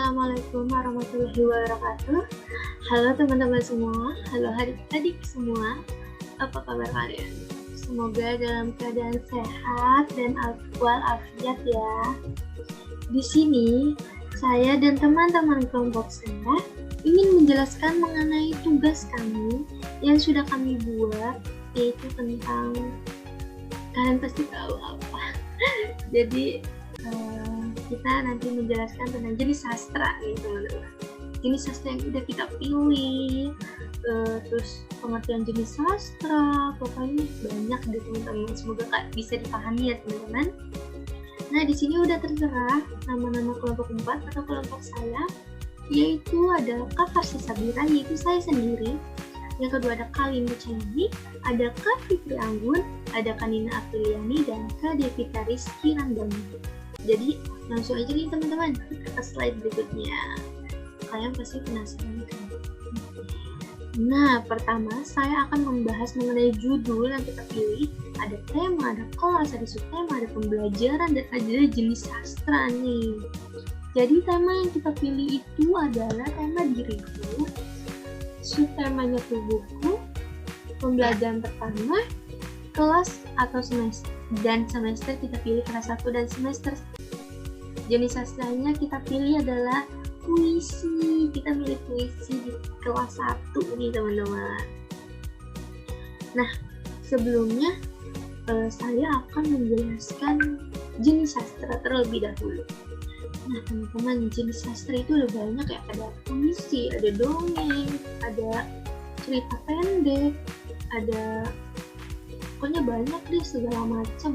Assalamualaikum warahmatullahi wabarakatuh. Halo teman-teman semua, halo adik-adik semua. Apa kabar kalian? Semoga dalam keadaan sehat dan walafiat ya. Di sini, saya dan teman-teman kelompok saya ingin menjelaskan mengenai tugas kami yang sudah kami buat, yaitu tentang, kalian pasti tahu apa. Jadi kita nanti menjelaskan tentang jenis sastra nih teman-teman. Jenis sastra yang udah kita pilih, terus pengertian jenis sastra, pokoknya banyak deh teman-teman. Semoga bisa dipahami ya teman-teman. Nah di sini udah tertera nama-nama kelompok 4 atau kelompok saya, yaitu ada Kak Farsya Sabira, yaitu saya sendiri. Yang kedua ada Kak Lindu Cahyomi, ada Kak Fitri Anggun, ada Kak Nina Apriliani, dan Kak Devita Rizky Ranggani. Jadi langsung aja nih teman-teman, kita ke slide berikutnya. Kalian pasti penasaran kan? Nah, pertama saya akan membahas mengenai judul yang kita pilih. Ada tema, ada kelas, ada subtema, ada pembelajaran, dan ada jenis sastra nih. Jadi tema yang kita pilih itu adalah tema diriku, subtemanya tuh buku, pembelajaran pertama, kelas atau semester, dan semester kita pilih kelas 1 dan semester. Jenis sastranya kita pilih adalah puisi. Kita milih puisi di kelas 1 nih teman-teman. Nah, sebelumnya saya akan menjelaskan jenis sastra terlebih dahulu. Nah teman-teman, jenis sastra itu ada banyak ya. Ada puisi, ada dongeng, ada cerita pendek, ada pokoknya banyak deh segala macam.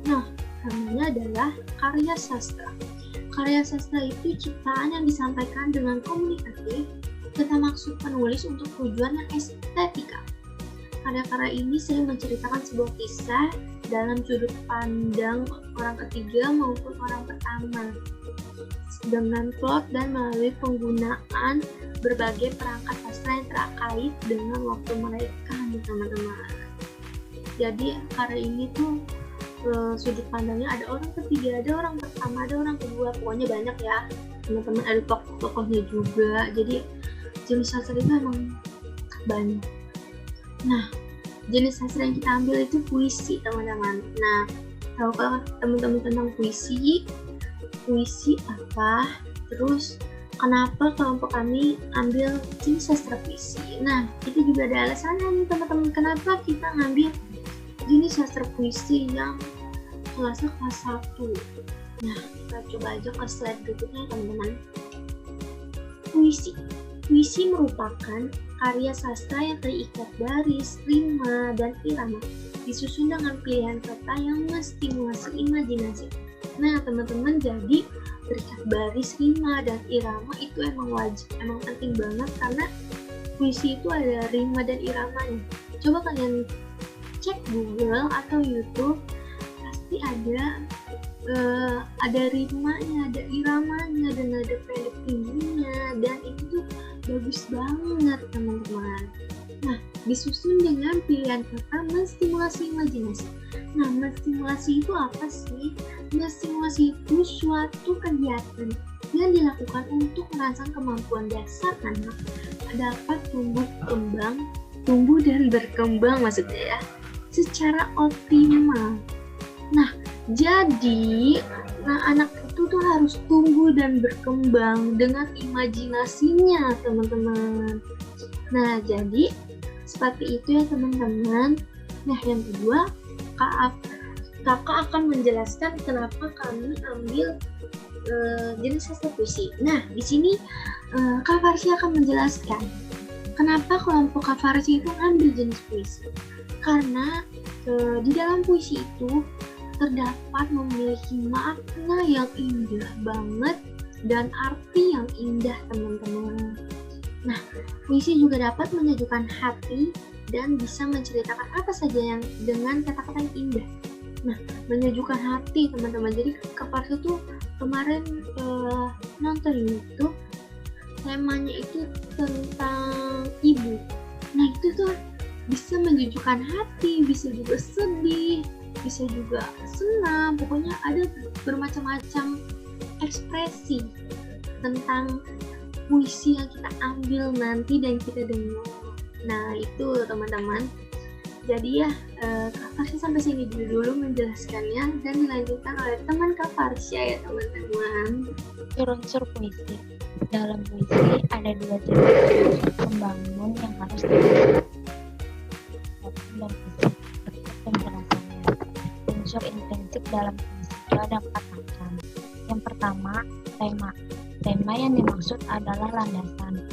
Nah, namanya adalah karya sastra. Karya sastra itu ciptaan yang disampaikan dengan komunikatif, serta maksud penulis untuk tujuan yang estetika. Karya-karya ini sering menceritakan sebuah kisah dalam sudut pandang orang ketiga maupun orang pertama, dengan plot dan melalui penggunaan berbagai perangkat sastra yang terkait dengan waktu mereka nih teman-teman. Jadi karya ini tuh sudut pandangnya ada orang ketiga, ada orang pertama, ada orang kedua, pokoknya banyak ya teman-teman. Ada tokoh-tokohnya juga, jadi jenis sastra itu emang banyak. Nah, jenis sastra yang kita ambil itu puisi teman-teman. Nah, tahukah teman-teman tentang puisi? Puisi apa? Terus kenapa kelompok kami ambil jenis sastra puisi? Nah, itu juga ada alasannya nih teman-teman, kenapa kita ngambil jenis sastra puisi yang kelasnya kelas 1. Nah, kita coba aja ke slide berikutnya teman-teman. Puisi merupakan karya sastra yang terikat baris, rima, dan irama, disusun dengan pilihan kata yang menstimulasi imajinasi. Nah teman-teman, jadi terikat baris, rima, dan irama itu emang wajib, emang penting banget, karena puisi itu ada rima dan iramanya. Coba kalian cek Google atau YouTube, pasti ada rimanya, ada iramanya, dan ada pendek tingginya, dan itu tuh bagus banget teman-teman. Nah, disusun dengan pilihan kata menstimulasi imajinasi. Nah, menstimulasi itu apa sih? Menstimulasi itu suatu kegiatan yang dilakukan untuk merangsang kemampuan dasar anak dapat tumbuh dan berkembang maksudnya ya, secara optimal. Nah, jadi anak itu tuh harus tumbuh dan berkembang dengan imajinasinya teman-teman. Nah, jadi seperti itu ya teman-teman. Nah, yang kedua, kakak akan menjelaskan kenapa kami ambil jenis sastra puisi. Nah, di sini Kak Farsya akan menjelaskan kenapa kelompok Kak Farsya itu ambil jenis puisi. Karena di dalam puisi itu terdapat memiliki makna yang indah banget dan arti yang indah teman-teman. Nah, puisi juga dapat menyejukkan hati dan bisa menceritakan apa saja yang dengan kata-kata yang indah. Nah, menyejukkan hati teman-teman. Jadi Kak Farsya tuh kemarin nonton YouTube, temanya itu tentang ibu. Nah, itu tuh bisa menyejukkan hati, bisa juga sedih, bisa juga senang, pokoknya ada bermacam-macam ekspresi. tentang puisi yang kita ambil nanti dan kita dengar. Nah itu teman-teman. Jadi ya Kak Farsya sampai sini dulu menjelaskannya dan dilanjutkan oleh teman Kak Farsya ya teman-teman. Unsur puisi. Dalam puisi ada dua jenis pembangun yang harus dilakukan dan puisi penjelasannya. Unsur intrinsik dalam puisi itu ada 4 macam. Yang pertama, tema. Tema yang dimaksud adalah landasan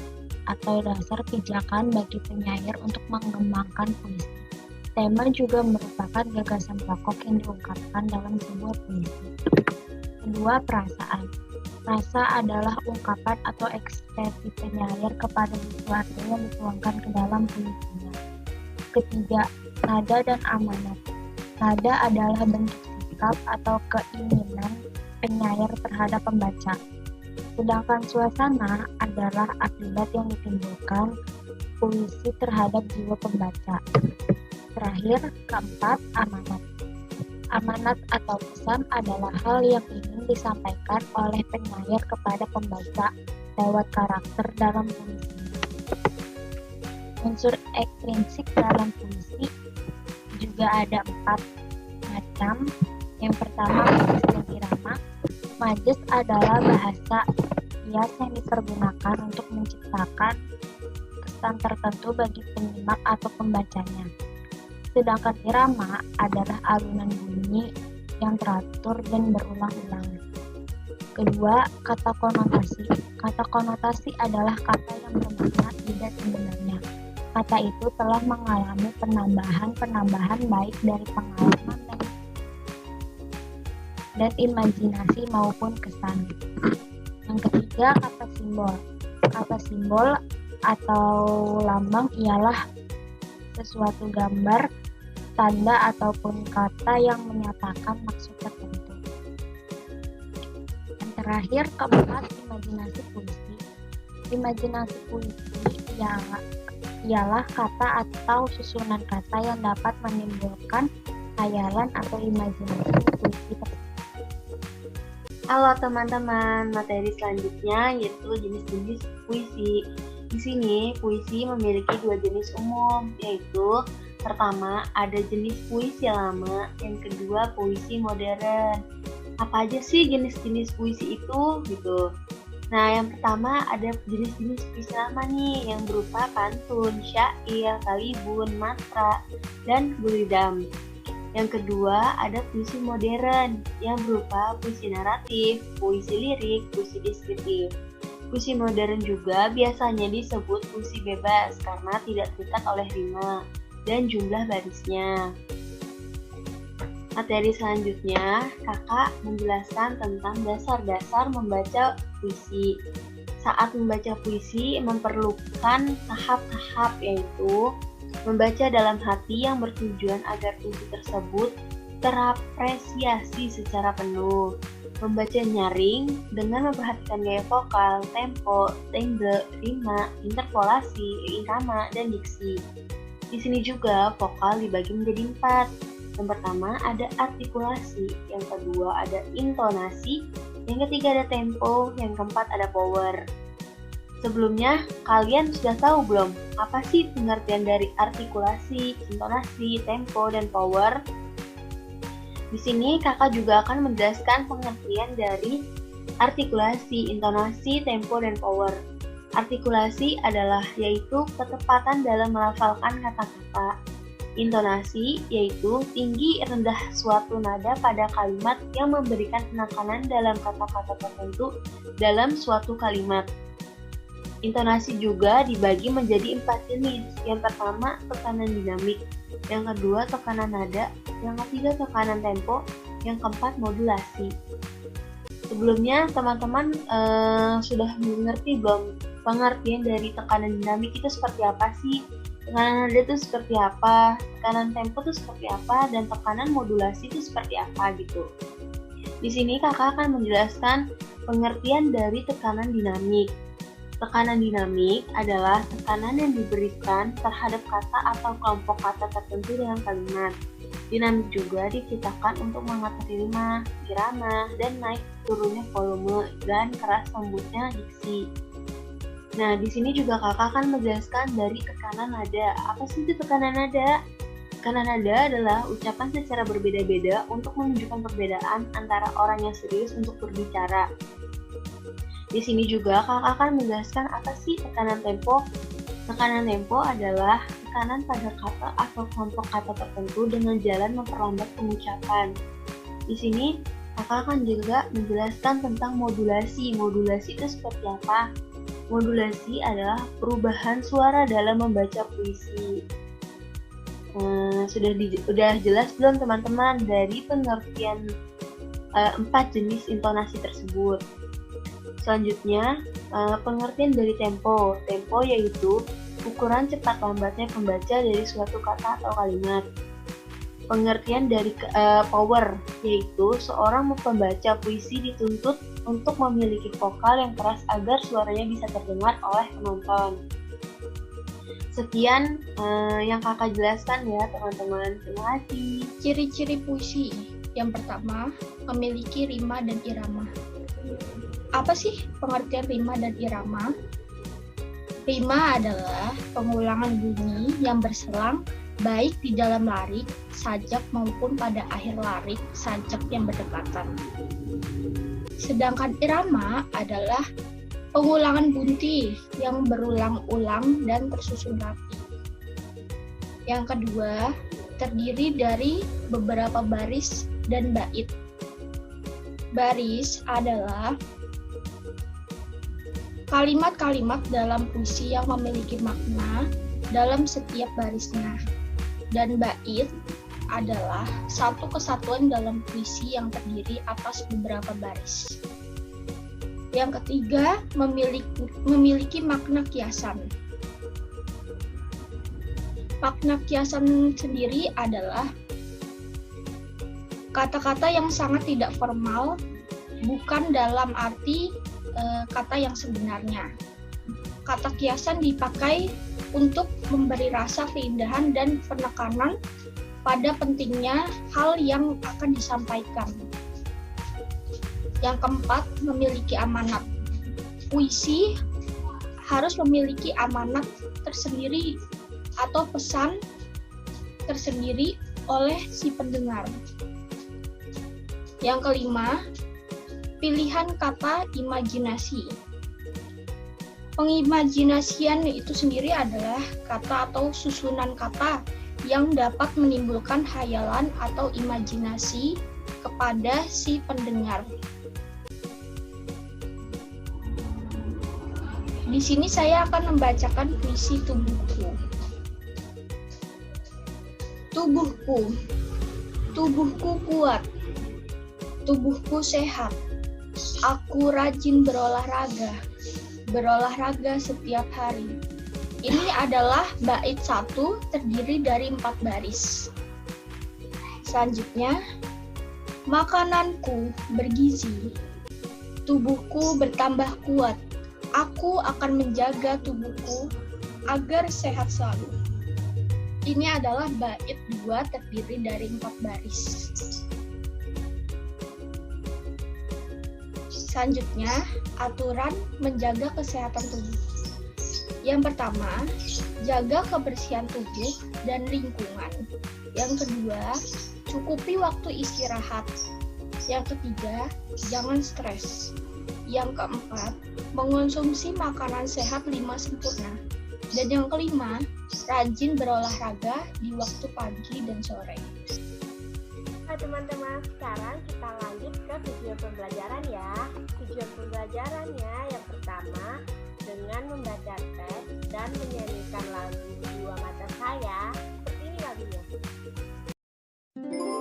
atau dasar pijakan bagi penyair untuk mengembangkan puisi. Tema juga merupakan gagasan pokok yang diungkapkan dalam sebuah puisi. Kedua, perasaan. Rasa adalah ungkapan atau ekspresi penyair kepada sesuatu yang dituangkan ke dalam puisinya. Ketiga, nada dan amanat. Nada adalah bentuk sikap atau keinginan penyair terhadap pembaca. Sedangkan suasana adalah akibat yang ditimbulkan puisi terhadap jiwa pembaca. Terakhir, keempat, amanat. Amanat atau pesan adalah hal yang ingin disampaikan oleh penyair kepada pembaca lewat karakter dalam puisi. Unsur ekstrinsik dalam puisi juga ada 4 macam. Yang pertama, majas dan irama. Majas adalah bahasa hias yang dipergunakan untuk menciptakan kesan tertentu bagi penyimak atau pembacanya. Sedangkan irama adalah alunan bunyi yang teratur dan berulang-ulang. Kedua, kata konotasi. Kata konotasi adalah kata yang bermakna tidak sebenarnya. Kata itu telah mengalami penambahan baik dari pengalaman dan imajinasi maupun kesan. Yang ketiga, kata simbol. Kata simbol atau lambang ialah sesuatu gambar, tanda ataupun kata yang menyatakan maksud tertentu. Yang terakhir, keempat, imajinasi puisi. Imajinasi puisi ialah kata atau susunan kata yang dapat menimbulkan khayalan atau imajinasi puisi tersebut. Halo teman-teman, materi selanjutnya yaitu jenis-jenis puisi. Di sini puisi memiliki 2 jenis umum, yaitu pertama ada jenis puisi lama, yang kedua puisi modern. Apa aja sih jenis-jenis puisi itu gitu? Nah, yang pertama ada jenis-jenis puisi lama nih yang berupa pantun, syair, kalibun, matra, dan guridam. Yang kedua ada puisi modern yang berupa puisi naratif, puisi lirik, puisi deskriptif. Puisi modern juga biasanya disebut puisi bebas karena tidak terikat oleh rima dan jumlah barisnya. Materi selanjutnya, kakak menjelaskan tentang dasar-dasar membaca puisi. Saat membaca puisi memerlukan tahap-tahap, yaitu membaca dalam hati yang bertujuan agar puisi tersebut terapresiasi secara penuh. Membaca nyaring dengan memperhatikan gaya vokal, tempo, tengge, rima, interpolasi, irama, dan diksi. Di sini juga vokal dibagi menjadi 4. Yang pertama ada artikulasi, yang kedua ada intonasi, yang ketiga ada tempo, yang keempat ada power. Sebelumnya, kalian sudah tahu belum apa sih pengertian dari artikulasi, intonasi, tempo, dan power? Di sini kakak juga akan menjelaskan pengertian dari artikulasi, intonasi, tempo, dan power. Artikulasi adalah yaitu ketepatan dalam melafalkan kata-kata. Intonasi yaitu tinggi rendah suatu nada pada kalimat yang memberikan penekanan dalam kata-kata tertentu dalam suatu kalimat. Intonasi juga dibagi menjadi 4 jenis. Yang pertama, tekanan dinamik. Yang kedua, tekanan nada. Yang ketiga, tekanan tempo. Yang keempat, modulasi. Sebelumnya, teman-teman sudah mengerti belum pengertian dari tekanan dinamik itu seperti apa sih? Tekanan nada itu seperti apa? Tekanan tempo itu seperti apa? Dan tekanan modulasi itu seperti apa gitu. Di sini kakak akan menjelaskan pengertian dari tekanan dinamik. Tekanan dinamik adalah tekanan yang diberikan terhadap kata atau kelompok kata tertentu dalam kalimat. Dinamik juga diciptakan untuk mengatur rima, irama, dan naik turunnya volume dan keras lembutnya diksi. Nah, di sini juga kakak akan menjelaskan dari tekanan nada. Apa sih itu tekanan nada? Tekanan nada adalah ucapan secara berbeda-beda untuk menunjukkan perbedaan antara orang yang serius untuk berbicara. Di sini juga kakak akan menjelaskan apa sih tekanan tempo. Tekanan tempo adalah tekanan pada kata atau kelompok kata tertentu dengan jalan memperlambat pengucapan. Di sini kakak akan juga menjelaskan tentang modulasi. Modulasi itu seperti apa? Modulasi adalah perubahan suara dalam membaca puisi. Sudah jelas belum teman-teman dari pengertian 4 jenis intonasi tersebut? Selanjutnya, pengertian dari tempo. Tempo yaitu ukuran cepat lambatnya pembaca dari suatu kata atau kalimat. Pengertian dari power, yaitu seorang pembaca puisi dituntut untuk memiliki vokal yang keras agar suaranya bisa terdengar oleh penonton. Sekian yang kakak jelaskan ya teman-teman. Terima kasih. Ciri-ciri puisi. Yang pertama, memiliki rima dan irama. Apa sih pengertian rima dan irama? Rima adalah pengulangan bunyi yang berselang baik di dalam larik, sajak maupun pada akhir larik, sajak yang berdekatan. Sedangkan irama adalah pengulangan bunyi yang berulang-ulang dan tersusun rapi. Yang kedua, terdiri dari beberapa baris dan bait. Baris adalah kalimat-kalimat dalam puisi yang memiliki makna dalam setiap barisnya. Dan bait adalah satu kesatuan dalam puisi yang terdiri atas beberapa baris. Yang ketiga, memiliki makna kiasan. Makna kiasan sendiri adalah kata-kata yang sangat tidak formal, bukan dalam arti kata yang sebenarnya. Kata kiasan dipakai untuk memberi rasa keindahan dan penekanan pada pentingnya hal yang akan disampaikan. Yang keempat, memiliki amanat. Puisi harus memiliki amanat tersendiri atau pesan tersendiri oleh si pendengar. Yang kelima, pilihan kata imajinasi. Pengimajinasian itu sendiri adalah kata atau susunan kata yang dapat menimbulkan hayalan atau imajinasi kepada si pendengar. Di sini saya akan membacakan puisi Tubuhku. Tubuhku, tubuhku kuat, tubuhku sehat. Aku rajin berolahraga setiap hari. Ini adalah bait 1 terdiri dari 4 baris. Selanjutnya, makananku bergizi, tubuhku bertambah kuat. Aku akan menjaga tubuhku agar sehat selalu. Ini adalah bait 2 terdiri dari 4 baris. Selanjutnya, aturan menjaga kesehatan tubuh. Yang pertama, jaga kebersihan tubuh dan lingkungan. Yang kedua, cukupi waktu istirahat. Yang ketiga, jangan stres. Yang keempat, mengonsumsi makanan sehat 5 sempurna. Dan yang kelima, rajin berolahraga di waktu pagi dan sore. Nah teman-teman, sekarang kita lanjut ke tujuan pembelajaran ya. Tujuan pembelajarannya yang pertama, dengan membaca teks dan menyanyikan lagu Dua Mata Saya. Seperti ini lagunya. Dua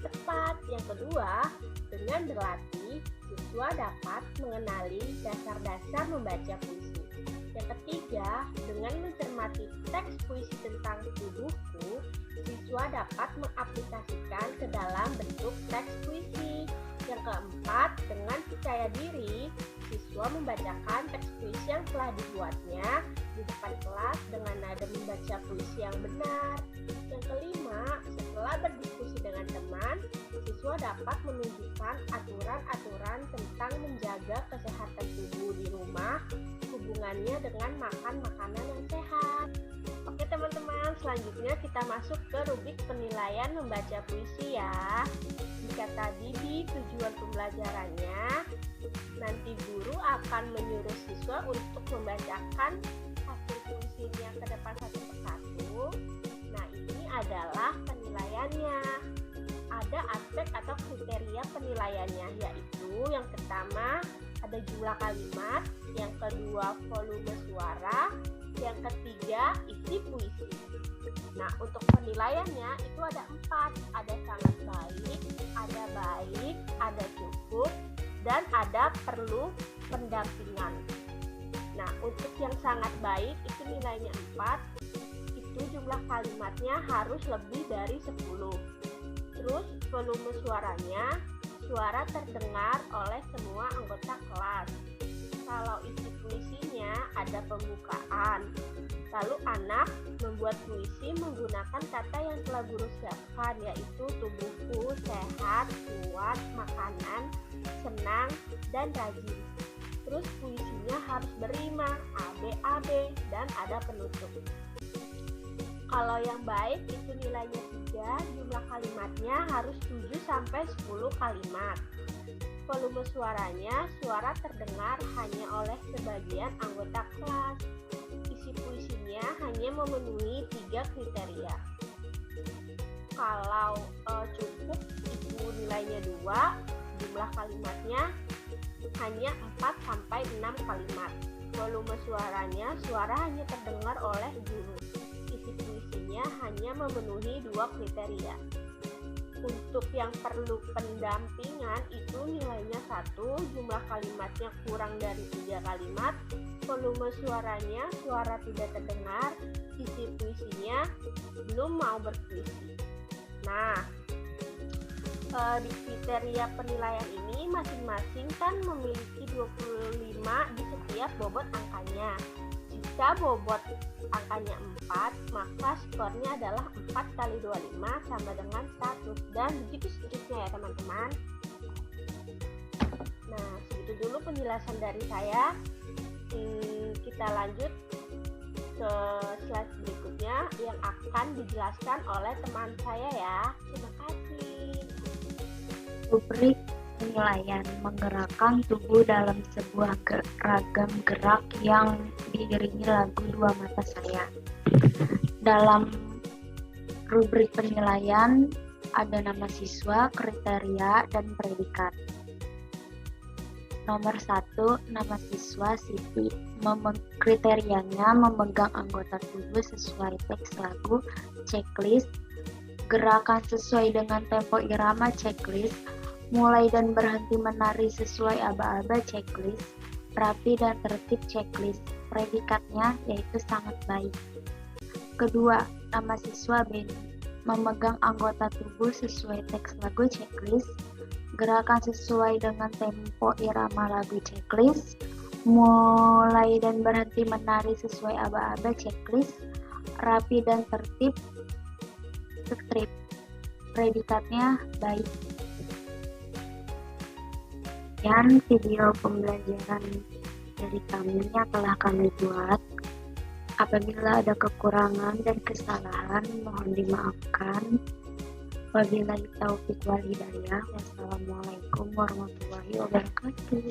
tepat. Yang kedua, dengan berlatih, siswa dapat mengenali dasar-dasar membaca puisi. Yang ketiga, dengan mencermati teks puisi tentang tubuhku, siswa dapat mengaplikasikan ke dalam bentuk teks puisi. Yang keempat, dengan percaya diri, siswa membacakan teks puisi yang telah dibuatnya di depan kelas dengan nada membaca puisi yang benar. Yang kelima, setelah berdiskusi dengan teman, siswa dapat menunjukkan aturan-aturan tentang menjaga kesehatan tubuh di rumah, hubungannya dengan makan makanan yang sehat. Oke teman-teman, selanjutnya kita masuk ke rubrik penilaian membaca puisi ya. Jika tadi di tujuan pembelajarannya, nanti guru akan menyuruh siswa untuk membacakan hasil puisinya ke depan satu persatu. Nah, ini adalah penilaiannya. Ada aspek atau kriteria penilaiannya, yaitu yang pertama ada jumlah kalimat, yang kedua volume suara, yang ketiga isi puisi. Nah, untuk penilaiannya itu ada 4, ada sangat baik, ada cukup, dan ada perlu pendampingan. Nah, untuk yang sangat baik itu nilainya 4, itu jumlah kalimatnya harus lebih dari 10. Terus volume suaranya, suara terdengar oleh semua anggota kelas. Kalau isi puisinya ada pembukaan. Lalu anak membuat puisi menggunakan kata yang telah guru siapkan, yaitu tubuhku, sehat, kuat, makanan, senang, dan rajin. Terus puisinya harus berima, AB, dan ada penutup. Kalau yang baik itu nilainya 3, jumlah kalimatnya harus 7-10 kalimat. Volume suaranya, suara terdengar hanya oleh sebagian anggota kelas. Isi puisinya hanya memenuhi 3 kriteria. Kalau cukup itu nilainya 2, jumlah kalimatnya hanya 4-6 kalimat. Volume suaranya, suara hanya terdengar oleh guru. Isi puisinya hanya memenuhi 2 kriteria. Untuk yang perlu pendampingan itu nilainya 1, jumlah kalimatnya kurang dari 3 kalimat, volume suaranya, suara tidak terdengar, isi puisinya belum mau berpuisi. Nah, di kriteria penilaian ini masing-masing kan memiliki 25 di setiap bobot angkanya. Jika bobot angkanya 4, maka skornya adalah 4 kali 25 sama dengan 100, dan begitu seterusnya ya teman-teman. Nah, segitu dulu penjelasan dari saya. Kita lanjut ke slide berikutnya yang akan dijelaskan oleh teman saya ya. Terima kasih. Rubrik penilaian menggerakkan tubuh dalam sebuah ragam gerak yang diiringi lagu Dua Mata Saya. Dalam rubrik penilaian ada nama siswa, kriteria, dan predikat. Nomor 1, nama siswa Siti. Kriterianya memegang anggota tubuh sesuai teks lagu, checklist. Gerakan sesuai dengan tempo irama, checklist. Mulai dan berhenti menari sesuai aba-aba, checklist. Rapi dan tertib, checklist. Predikatnya yaitu sangat baik. Kedua, nama siswa Beni. Memegang anggota tubuh sesuai teks lagu, checklist. Gerakan sesuai dengan tempo irama lagu, checklist. Mulai dan berhenti menari sesuai aba-aba, checklist. Rapi dan tertib, strip. Predikatnya baik. Dan video pembelajaran dari kami yang telah kami buat. Apabila ada kekurangan dan kesalahan, mohon dimaafkan. Wabillahi taufiq wal hidayah. Wassalamualaikum warahmatullahi wabarakatuh.